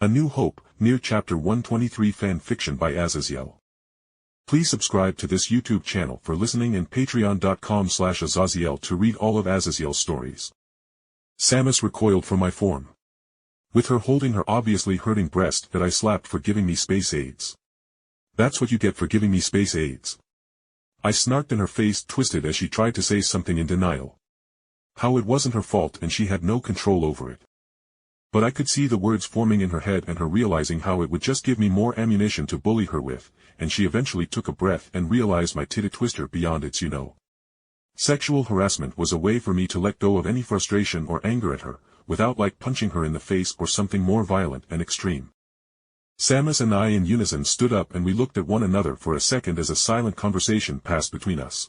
A New Hope, Nier Chapter 123 Fan Fiction by Azazyel. Please subscribe to this YouTube channel for listening and patreon.com/Azazyel to read all of Azazyel's stories. Samus recoiled from my form. With her holding her obviously hurting breast that I slapped for giving me space aids. That's what you get for giving me space aids. I snarked and her face twisted as she tried to say something in denial. How it wasn't her fault and she had no control over it. But I could see the words forming in her head and her realizing how it would just give me more ammunition to bully her with, and she eventually took a breath and realized my titty twister beyond its Sexual harassment was a way for me to let go of any frustration or anger at her, without like punching her in the face or something more violent and extreme. Samus and I in unison stood up and we looked at one another for a second as a silent conversation passed between us.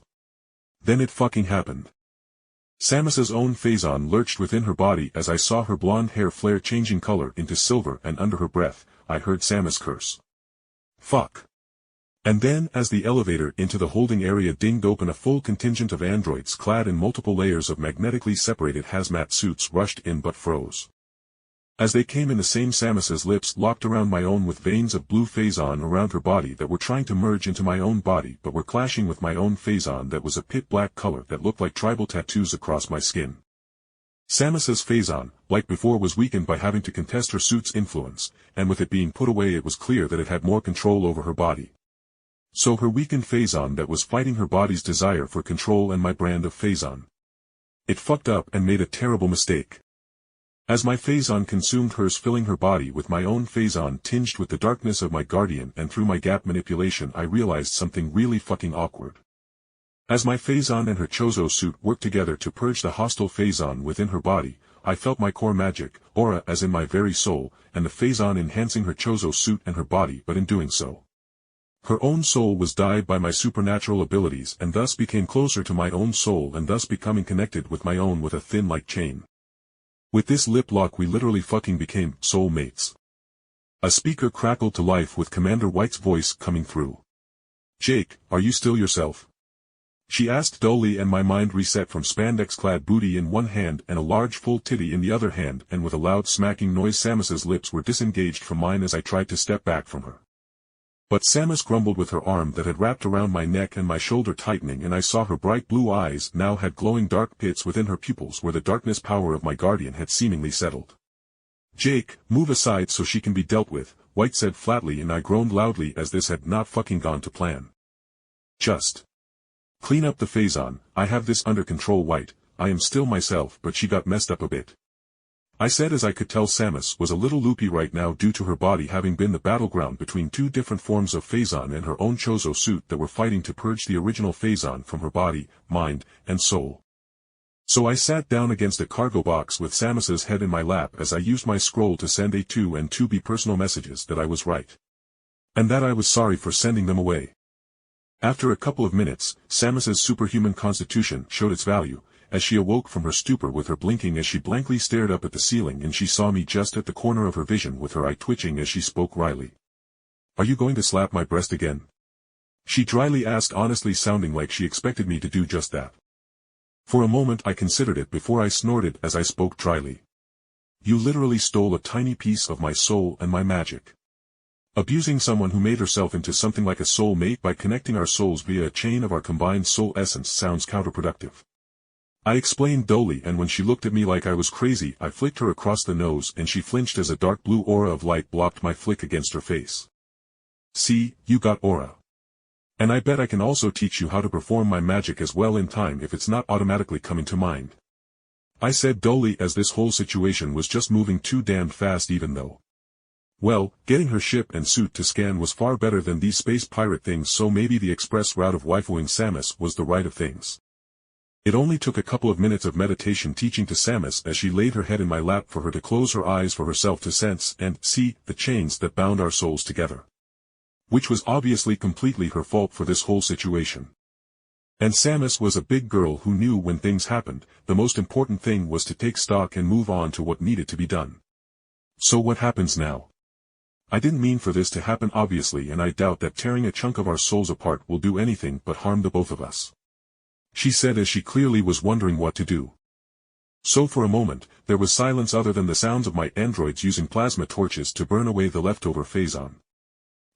Then it fucking happened. Samus's own phazon lurched within her body as I saw her blonde hair flare changing color into silver, and under her breath, I heard Samus curse. Fuck. And then as the elevator into the holding area dinged open, a full contingent of androids clad in multiple layers of magnetically separated hazmat suits rushed in but froze. As they came in, the same Samus's lips locked around my own with veins of blue phazon around her body that were trying to merge into my own body but were clashing with my own phazon that was a pit black color that looked like tribal tattoos across my skin. Samus's phazon, like before, was weakened by having to contest her suit's influence, and with it being put away it was clear that it had more control over her body. So her weakened phazon that was fighting her body's desire for control and my brand of phazon. It fucked up and made a terrible mistake. As my phazon consumed hers, filling her body with my own phazon tinged with the darkness of my guardian, and through my gap manipulation I realized something really fucking awkward. As my phazon and her chozo suit worked together to purge the hostile phazon within her body, I felt my core magic, aura as in my very soul, and the phazon enhancing her chozo suit and her body, but in doing so, her own soul was dyed by my supernatural abilities and thus became closer to my own soul and thus becoming connected with my own with a thin like chain. With this lip lock we literally fucking became soul mates. A speaker crackled to life with Commander White's voice coming through. "Jake, are you still yourself?" she asked dully, and my mind reset from spandex-clad booty in one hand and a large full titty in the other hand, and with a loud smacking noise Samus's lips were disengaged from mine as I tried to step back from her. But Samus grumbled with her arm that had wrapped around my neck and my shoulder tightening, and I saw her bright blue eyes now had glowing dark pits within her pupils where the darkness power of my guardian had seemingly settled. "Jake, move aside so she can be dealt with," White said flatly, and I groaned loudly as this had not fucking gone to plan. "Just clean up the phazon, I have this under control, White, I am still myself, but she got messed up a bit," I said, as I could tell Samus was a little loopy right now due to her body having been the battleground between two different forms of phazon and her own chozo suit that were fighting to purge the original phazon from her body, mind, and soul. So I sat down against a cargo box with Samus's head in my lap as I used my scroll to send a 2 and 2B personal messages that I was right. And that I was sorry for sending them away. After a couple of minutes, Samus's superhuman constitution showed its value, as she awoke from her stupor with her blinking as she blankly stared up at the ceiling, and she saw me just at the corner of her vision with her eye twitching as she spoke wryly. "Are you going to slap my breast again?" she dryly asked, honestly sounding like she expected me to do just that. For a moment I considered it before I snorted as I spoke dryly. "You literally stole a tiny piece of my soul and my magic. Abusing someone who made herself into something like a soul mate by connecting our souls via a chain of our combined soul essence sounds counterproductive," I explained dully, and when she looked at me like I was crazy I flicked her across the nose and she flinched as a dark blue aura of light blocked my flick against her face. "See, you got aura. And I bet I can also teach you how to perform my magic as well in time if it's not automatically coming to mind," I said dully, as this whole situation was just moving too damned fast, even though, well, getting her ship and suit to scan was far better than these space pirate things, so maybe the express route of waifuing Samus was the right of things. It only took a couple of minutes of meditation teaching to Samus as she laid her head in my lap for her to close her eyes for herself to sense and see the chains that bound our souls together. Which was obviously completely her fault for this whole situation. And Samus was a big girl who knew when things happened, the most important thing was to take stock and move on to what needed to be done. So what happens now? I didn't mean for this to happen obviously, and I doubt that tearing a chunk of our souls apart will do anything but harm the both of us," she said as she clearly was wondering what to do. So for a moment, there was silence other than the sounds of my androids using plasma torches to burn away the leftover phazon.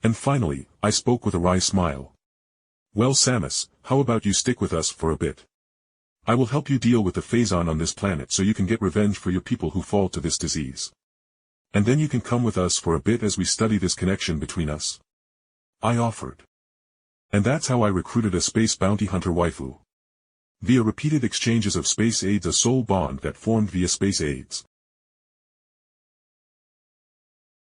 And finally, I spoke with a wry smile. Well Samus, how about you stick with us for a bit? I will help you deal with the phazon on this planet so you can get revenge for your people who fall to this disease. And then you can come with us for a bit as we study this connection between us. I offered. And that's how I recruited a space bounty hunter waifu. Via repeated exchanges of space aids, a soul bond that formed via space aids.